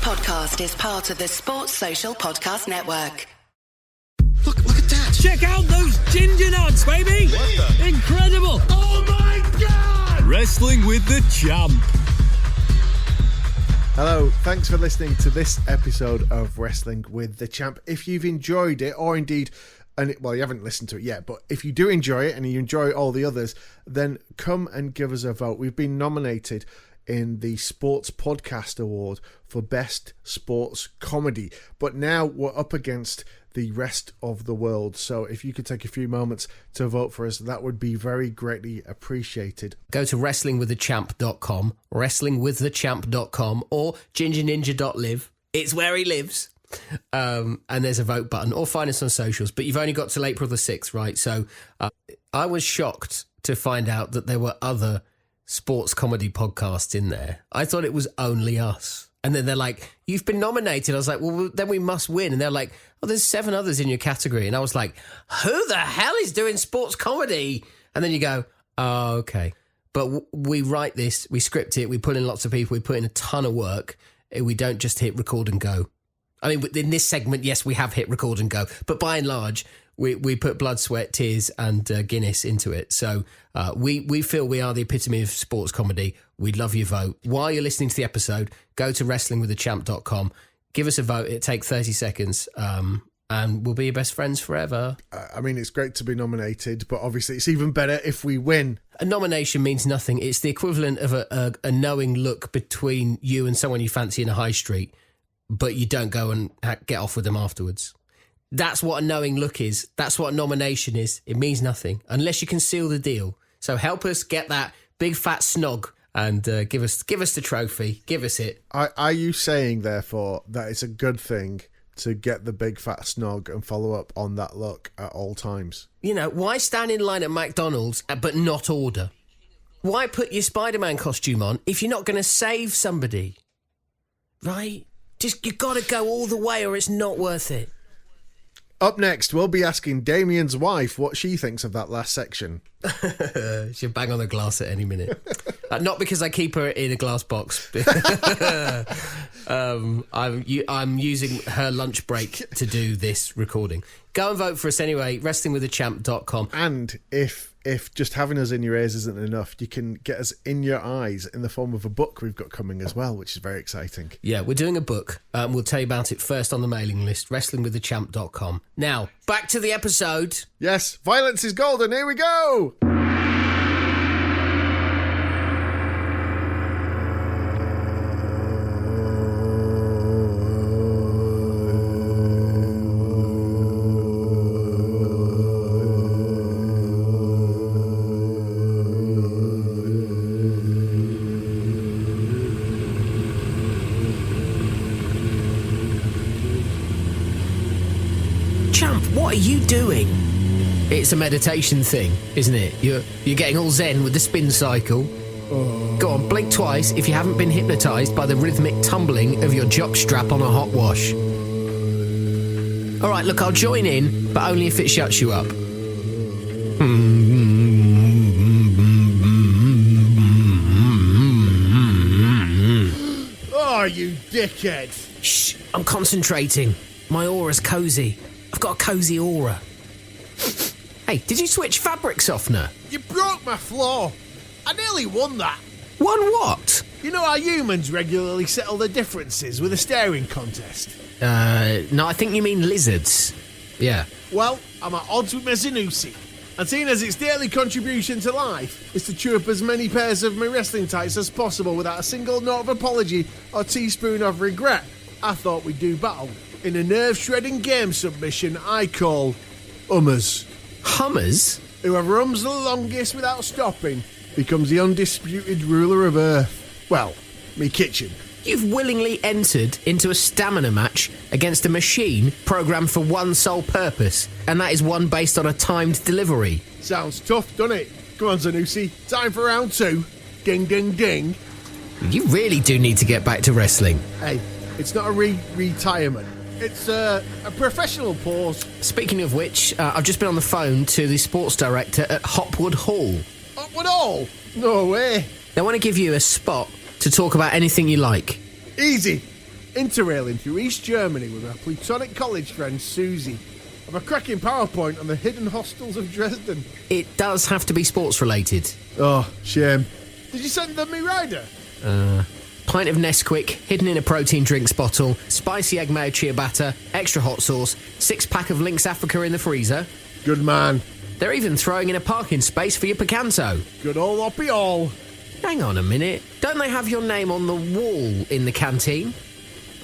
podcast is part of the Sports Social Podcast Network. Look at that. Check out those ginger nuts, baby. What the? Incredible. Oh, my God. Wrestling with the Champ. Hello, thanks for listening to this episode of Wrestling with the Champ. If you've enjoyed it, or indeed, you haven't listened to it yet, but if you do enjoy it and you enjoy all the others, then come and give us a vote. We've been nominated in the Sports Podcast Award for Best Sports Comedy, but now we're up against the rest of the world. So if you could take a few moments to vote for us, that would be very greatly appreciated. Go to wrestlingwiththechamp.com, wrestlingwiththechamp.com, or gingerninja.live. It's where he lives. And there's a vote button, or find us on socials. But you've only got till April the 6th, right? So I was shocked to find out that there were other sports comedy podcasts in there. I thought it was only us. And then they're like, you've been nominated. I was like, well, then we must win. And they're like, oh, there's 7 others in your category. And I was like, who the hell is doing sports comedy? And then you go, oh, okay. But we write this, we script it, we put in lots of people, we put in a ton of work. We don't just hit record and go. I mean, in this segment, yes, we have hit record and go. But by and large, we put blood, sweat, tears and Guinness into it. So we feel we are the epitome of sports comedy. We'd love your vote. While you're listening to the episode, go to wrestlingwiththechamp.com. Give us a vote. It'll take 30 seconds and we'll be your best friends forever. I mean, it's great to be nominated, but obviously it's even better if we win. A nomination means nothing. It's the equivalent of a knowing look between you and someone you fancy in a high street, but you don't go and get off with them afterwards. That's what a knowing look is. That's what a nomination is. It means nothing unless you can seal the deal. So help us get that big fat snog and give us the trophy. Give us it. Are you saying, therefore, that it's a good thing to get the big fat snog and follow up on that look at all times? You know, why stand in line at McDonald's but not order? Why put your Spider-Man costume on if you're not going to save somebody? Right? Just, you got to go all the way or it's not worth it. Up next, we'll be asking Damien's wife what she thinks of that last section. She'll bang on the glass at any minute. Not because I keep her in a glass box. I'm using her lunch break to do this recording. Go and vote for us anyway, wrestlingwiththechamp.com. And if just having us in your ears isn't enough, you can get us in your eyes in the form of a book we've got coming as well, which is very exciting. Yeah, we're doing a book. We'll tell you about it first on the mailing list, wrestlingwiththechamp.com. Now, back to the episode. Yes, violence is golden. Here we go. What are you doing? It's a meditation thing, isn't it? You're getting all zen with the spin cycle. Go on, blink twice if you haven't been hypnotised by the rhythmic tumbling of your jockstrap on a hot wash. All right, look, I'll join in, but only if it shuts you up. Oh, you dickhead. Shh, I'm concentrating. My aura's cosy. I've got a cosy aura. Hey, did you switch fabric softener? You broke my floor. I nearly won that. Won what? You know how humans regularly settle their differences with a staring contest? No, I think you mean lizards. Yeah. Well, I'm at odds with my Zanussi. And seeing as its daily contribution to life is to chew up as many pairs of my wrestling tights as possible without a single note of apology or teaspoon of regret, I thought we'd do battle in a nerve-shredding game submission I call Hummers. Hummers? Whoever hums the longest without stopping becomes the undisputed ruler of Earth. Well, me kitchen. You've willingly entered into a stamina match against a machine programmed for one sole purpose, and that is one based on a timed delivery. Sounds tough, doesn't it? Come on, Zanussi. Time for round 2. Ding, ding, ding. You really do need to get back to wrestling. Hey, it's not a retirement. It's a professional pause. Speaking of which, I've just been on the phone to the sports director at Hopwood Hall. Hopwood Hall? No way. They want to give you a spot to talk about anything you like. Easy. interrailing through East Germany with her plutonic college friend Susie, of a cracking PowerPoint on the hidden hostels of Dresden. It does have to be sports related. Oh, shame. Did you send them me rider? Pint of Nesquik, hidden in a protein drinks bottle, spicy egg mayo ciabatta, extra hot sauce, 6-pack of Lynx Africa in the freezer. Good man. They're even throwing in a parking space for your Picanto. Good old Oppie all. Hang on a minute. Don't they have your name on the wall in the canteen?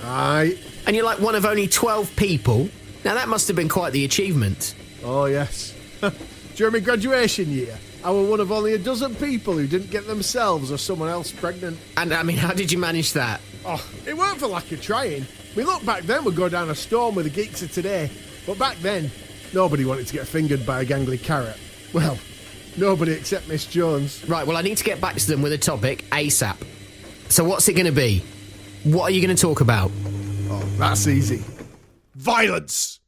Aye. And you're like one of only 12 people? Now that must have been quite the achievement. Oh, yes. During my graduation year, I was one of only a dozen people who didn't get themselves or someone else pregnant. And, I mean, how did you manage that? Oh, it weren't for lack of trying. We look back then, we'd go down a storm with the geeks of today. But back then, nobody wanted to get fingered by a gangly carrot. Well, nobody except Miss Jones. Right, well, I need to get back to them with a topic ASAP. So what's it going to be? What are you going to talk about? Oh, that's easy. Violence!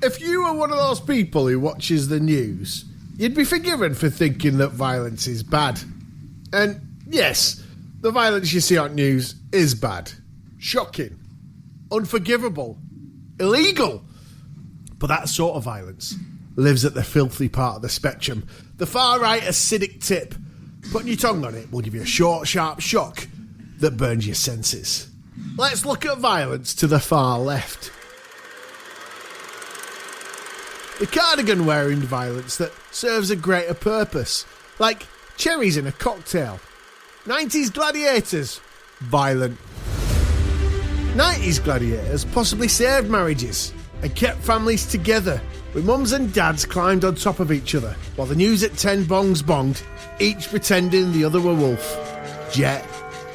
If you were one of those people who watches the news, you'd be forgiven for thinking that violence is bad. And yes, the violence you see on news is bad. Shocking. Unforgivable. Illegal. But that sort of violence lives at the filthy part of the spectrum. The far-right acidic tip. Putting your tongue on it will give you a short, sharp shock that burns your senses. Let's look at violence to the far left. The cardigan-wearing violence that serves a greater purpose, like cherries in a cocktail. 90s gladiators, violent. 90s gladiators possibly saved marriages and kept families together, with mums and dads climbed on top of each other, while the news at 10 bongs bonged, each pretending the other were Wolf, Jet,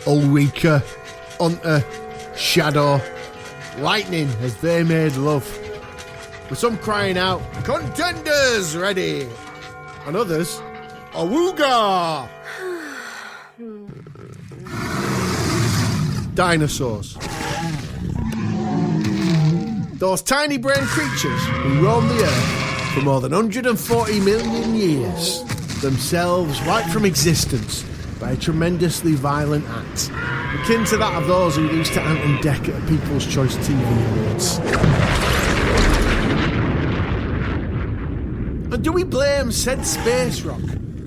Ulrika, Hunter, Shadow, Lightning as they made love. With some crying out, "Contenders ready!" and others, "Awooga!" Dinosaurs. Those tiny brain creatures who roam the earth for more than 140 million years, themselves wiped from existence by a tremendously violent act, akin to that of those who used to Ant and Dec at People's Choice TV Awards. And do we blame said space rock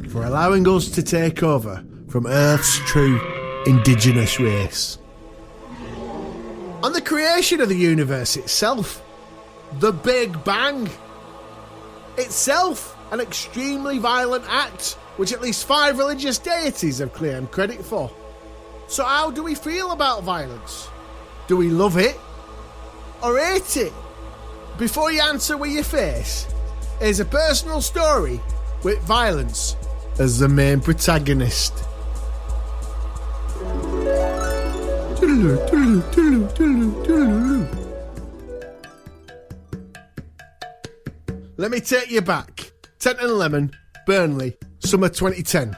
for allowing us to take over from Earth's true indigenous race? And the creation of the universe itself, the Big Bang, itself an extremely violent act, which at least 5 religious deities have claimed credit for. So how do we feel about violence? Do we love it or hate it? Before you answer with your face, here's a personal story with violence as the main protagonist. Let me take you back. Tent and Lemon, Burnley, summer 2010.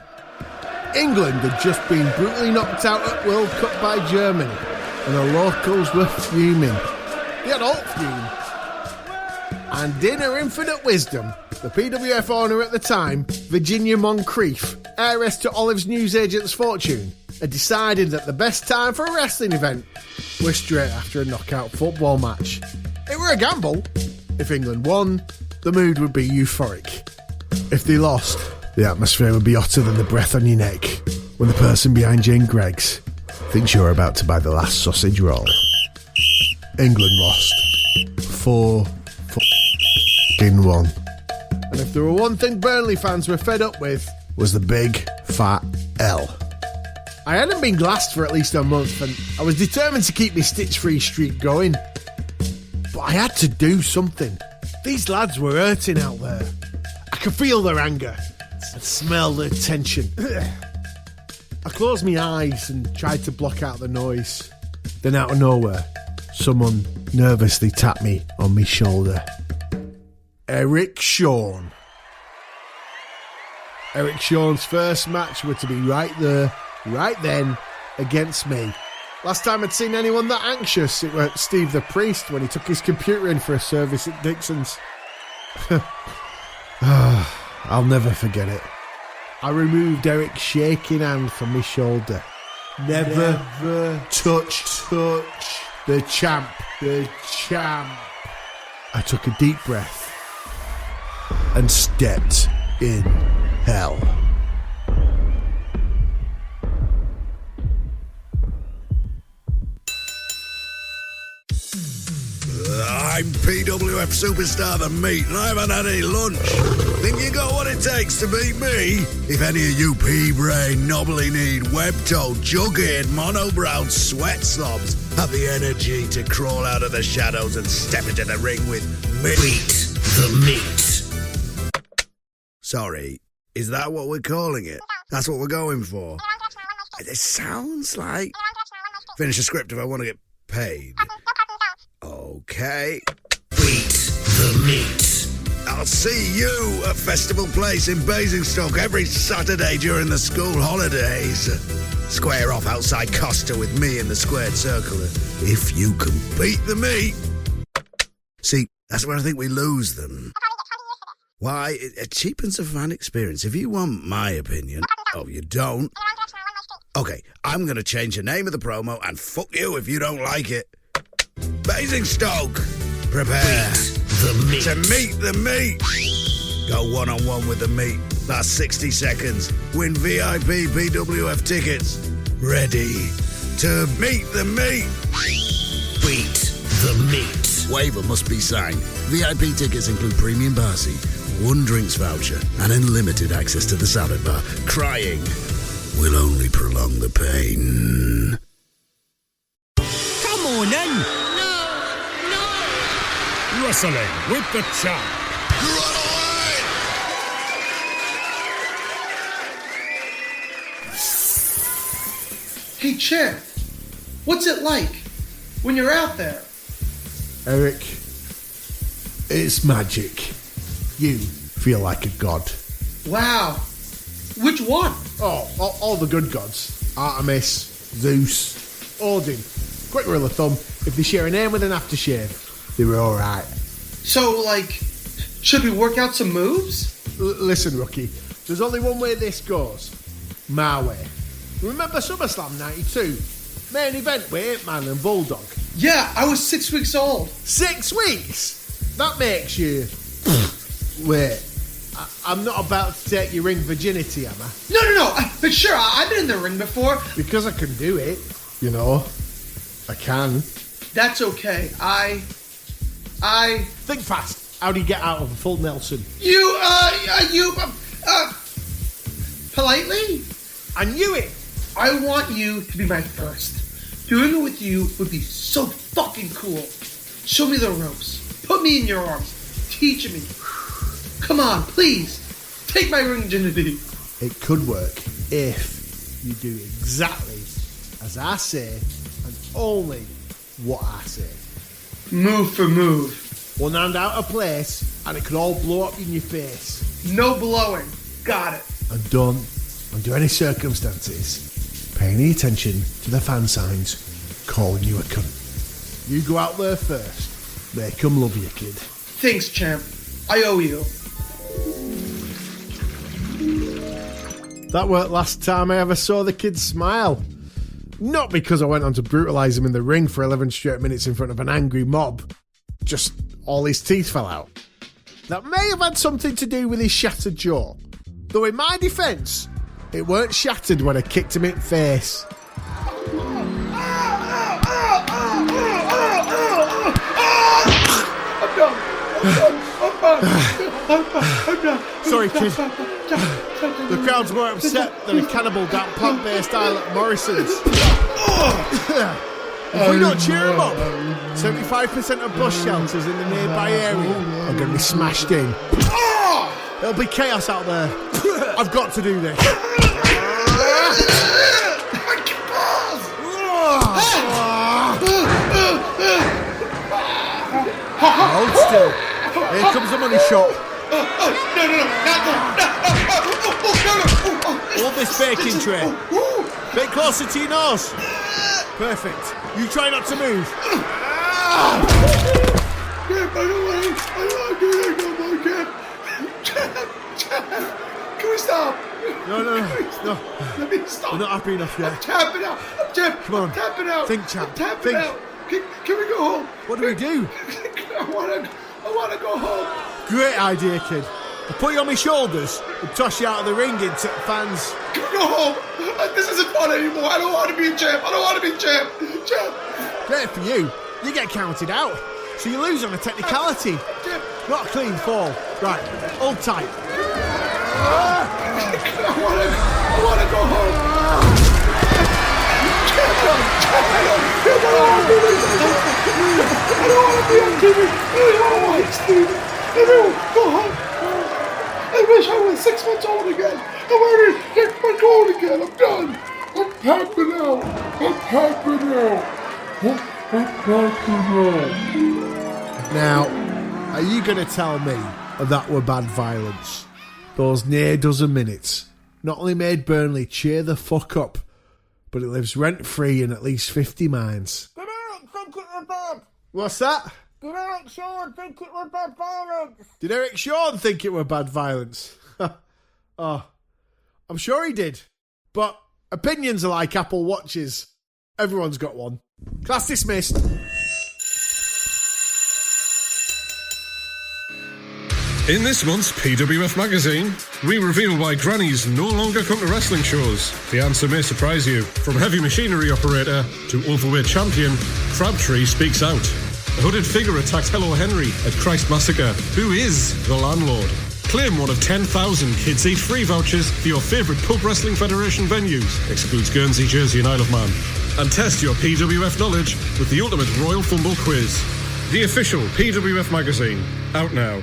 England had just been brutally knocked out at World Cup by Germany, and the locals were fuming. They had all fume. And in her infinite wisdom, the PWF owner at the time, Virginia Moncrief, heiress to Olive's newsagent's fortune, had decided that the best time for a wrestling event was straight after a knockout football match. It were a gamble. If England won, the mood would be euphoric. If they lost, the atmosphere would be hotter than the breath on your neck when the person behind Jane Greggs thinks you're about to buy the last sausage roll. England lost. 4-1. And if there were one thing Burnley fans were fed up with, was the big fat L. I hadn't been glassed for at least a month, and I was determined to keep my stitch-free streak going. But I had to do something. These lads were hurting out there. I could feel their anger and smell their tension. I closed my eyes and tried to block out the noise. Then out of nowhere, someone nervously tapped me on my shoulder. Eric Shawn. Eric Shawn's first match were to be right there, right then, against me. Last time I'd seen anyone that anxious, it was Steve the Priest when he took his computer in for a service at Dixon's. I'll never forget it. I removed Eric's shaking hand from my shoulder. Never touch the champ. I took a deep breath and stepped in hell. I'm PWF superstar The Meat, and I haven't had any lunch. Think you got what it takes to beat me? If any of you pea-brain, knobbly-kneed, web-toed, jug-eared, mono-browed sweat slobs have the energy to crawl out of the shadows and step into the ring with me. Beat the meat. Sorry, is that what we're calling it? That's what we're going for? It sounds like... Finish the script if I want to get paid. Okay. Beat the meat. I'll see you at Festival Place in Basingstoke every Saturday during the school holidays. Square off outside Costa with me in the squared circle if you can beat the meat. See, that's where I think we lose them. Why? It cheapens the fan experience. If you want my opinion... Oh, you don't? Okay, I'm going to change the name of the promo and fuck you if you don't like it. Basingstoke, prepare the meat. to meet the meat. Go one-on-one with the meat. That's 60 seconds. Win VIP PWF tickets. Ready to meet the meat. Beat the meat. Waiver must be signed. VIP tickets include premium bar seat, 1 drinks voucher, and unlimited access to the salad bar. Crying will only prolong the pain. Come on then. Wrestling with the Champ. Hey, Champ, what's it like when you're out there? Eric, it's magic. You feel like a god. Wow. Which one? Oh, all the good gods. Artemis, Zeus, Odin. Quick rule of thumb, if they share a name with an aftershave, they were alright. So, like, should we work out some moves? Listen, rookie, there's only one way this goes. My way. Remember SummerSlam 92? Main event with 8 Man and Bulldog. Yeah, I was 6 weeks old. 6 weeks? That makes you... Wait, I'm not about to take your ring virginity, am I? No. But sure, I've been in the ring before. Because I can do it, you know. I can. That's okay. I... Think fast. How do you get out of a full Nelson? Politely? I knew it! I want you to be my first. Doing it with you would be so fucking cool. Show me the ropes. Put me in your arms. Teach me. Come on, please. Take my ring virginity. It could work if you do exactly as I say and only what I say. Move for move. One hand out of place and it could all blow up in your face. No blowing. Got it. And don't, under any circumstances, pay any attention to the fan signs calling you a cunt. You go out there first. Make them love you, kid. Thanks, champ. I owe you. That weren't last time I ever saw the kid smile. Not because I went on to brutalise him in the ring for 11 straight minutes in front of an angry mob. Just all his teeth fell out. That may have had something to do with his shattered jaw. Though in my defence, it weren't shattered when I kicked him in the face. I'm done. Sorry, kid. The crowd's more upset than a cannibal down plant-based style at Morrison's. If we don't cheer them up, 75% of bus shelters in the nearby area are going to be smashed in. There'll be chaos out there. I've got to do this. Hold still. Here comes the money shot. Hold this baking tray. Bit closer to your nose. Perfect. You try not to move. I don't want to do that no more, Jeff. Can we stop? No. Let me stop. We're not happy enough yet. I'm tapping out. Jeff, Come on. I'm tapping out. Think, champ. I'm tapping Think. out. Can we go home? What do we do? I want to go home. Great idea, kid. I'll put you on my shoulders and toss you out of the ring into the fans. Can we go home? This isn't fun anymore. I don't want to be a champ. Jeff. Great for you. You get counted out. So you lose on a technicality. Not a clean fall. Right, hold tight. I want to go home. I don't want to be on TV. I don't want to watch TV. I don't go home. I wish I was 6 months old again. I want to get my gold again. I'm done. I'm tapping out. Now, are you going to tell me that were bad violence? Those near dozen minutes not only made Burnley cheer the fuck up, but it lives rent-free in at least 50 minds. Did Eric think it was bad? What's that? Did Eric Shaw think it was bad violence? Did Eric Shawn think it were bad violence? Oh, I'm sure he did. But opinions are like Apple Watches. Everyone's got one. Class dismissed. In this month's PWF magazine, we reveal why grannies no longer come to wrestling shows. The answer may surprise you. From heavy machinery operator to overweight champion, Crabtree speaks out. A hooded figure attacked Hello Henry at Christ Massacre. Who is the landlord? Claim one of 10,000 Kids Eat Free vouchers for your favourite Pub Wrestling Federation venues. Excludes Guernsey, Jersey and Isle of Man. And test your PWF knowledge with the ultimate Royal Fumble quiz. The official PWF magazine. Out now.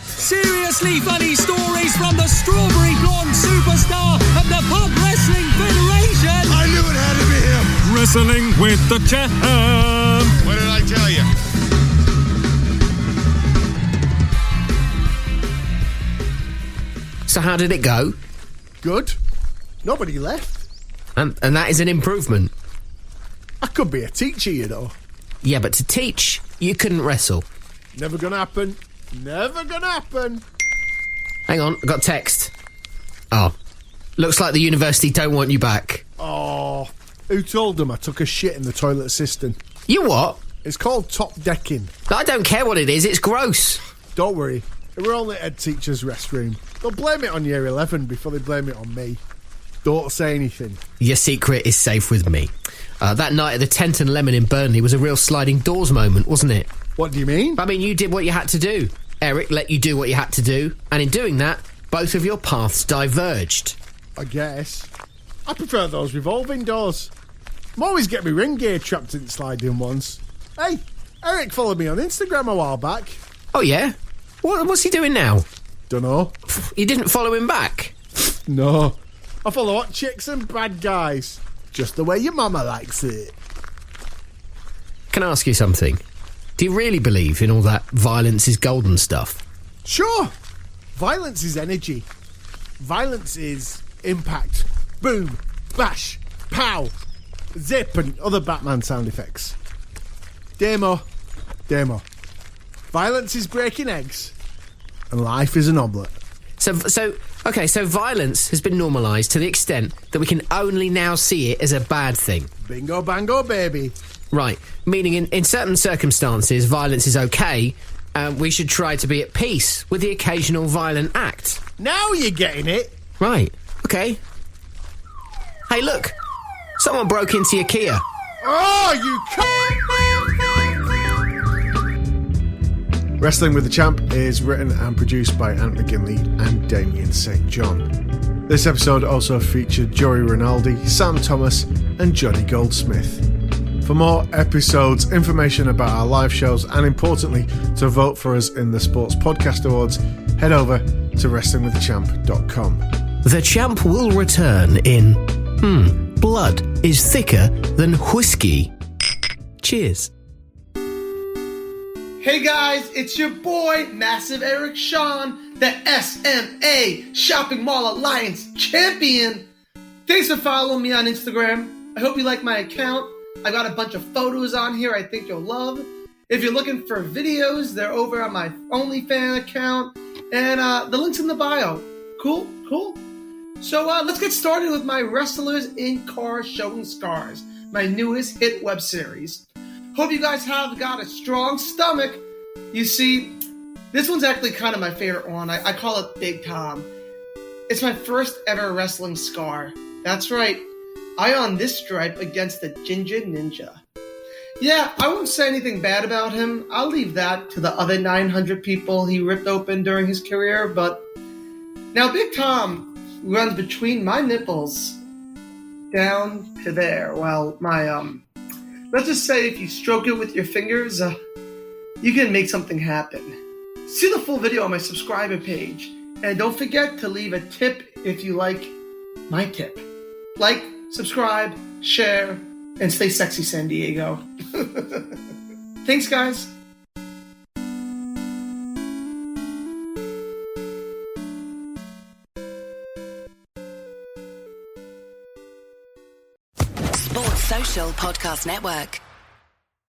Seriously funny stories from the Strawberry Blonde superstar of the Pub Wrestling Federation. I knew it had to be him. Wrestling with the champ. What did I tell you? So how did it go? Good. Nobody left. And that is an improvement. I could be a teacher, you know. Yeah, but to teach, you couldn't wrestle. Never gonna happen. Never gonna happen. Hang on, I got text. Oh, looks like the university don't want you back. Oh, who told them I took a shit in the toilet cistern? You what? It's called top decking. I don't care what it is, it's gross. Don't worry, we're only head teacher's restroom. They'll blame it on year 11 before they blame it on me. Don't say anything. Your secret is safe with me. That night at the Tent and Lemon in Burnley was a real sliding doors moment, wasn't it? What do you mean? I mean, you did what you had to do. Eric let you do what you had to do, and in doing that, both of your paths diverged. I guess. I prefer those revolving doors. I'm always getting my ring gear trapped in sliding ones. Hey, Eric followed me on Instagram a while back. Oh, yeah? What's he doing now? Dunno. You didn't follow him back? No. I follow hot chicks and bad guys. Just the way your mama likes it. Can I ask you something? Do you really believe in all that violence is golden stuff? Sure. Violence is energy. Violence is impact. Boom, bash, pow, zip and other Batman sound effects. Demo. Violence is breaking eggs. And life is an omelette. So violence has been normalised to the extent that we can only now see it as a bad thing. Bingo bango, baby. Right, meaning in certain circumstances, violence is okay, and we should try to be at peace with the occasional violent act. Now you're getting it. Right, okay. Hey, look, someone broke into your Kia. Oh, you Wrestling with the Champ is written and produced by Ant McGinley and Damien St. John. This episode also featured Joey Rinaldi, Sam Thomas and Jonny Goldsmith. For more episodes, information about our live shows, and importantly, to vote for us in the Sports Podcast Awards, head over to wrestlingwiththechamp.com. The Champ will return in Blood is Thicker Than Whiskey. Cheers. Hey guys, it's your boy, Massive Eric Sean, the SMA Shopping Mall Alliance champion. Thanks for following me on Instagram. I hope you like my account. I got a bunch of photos on here I think you'll love. If you're looking for videos, they're over on my OnlyFans account. And the link's in the bio. Cool? So let's get started with my Wrestlers in Cars Showing Scars, my newest hit web series. Hope you guys have got a strong stomach. You see, this one's actually kind of my favorite one. I call it Big Tom. It's my first ever wrestling scar. That's right. I on this stripe against the Ginger Ninja. Yeah, I won't say anything bad about him. I'll leave that to the other 900 people he ripped open during his career, but now Big Tom runs between my nipples down to there. Well, my, let's just say if you stroke it with your fingers, you can make something happen. See the full video on my subscriber page, and don't forget to leave a tip if you like my tip. Like, subscribe, share, and stay sexy, San Diego. Thanks, guys. Sports Social Podcast Network.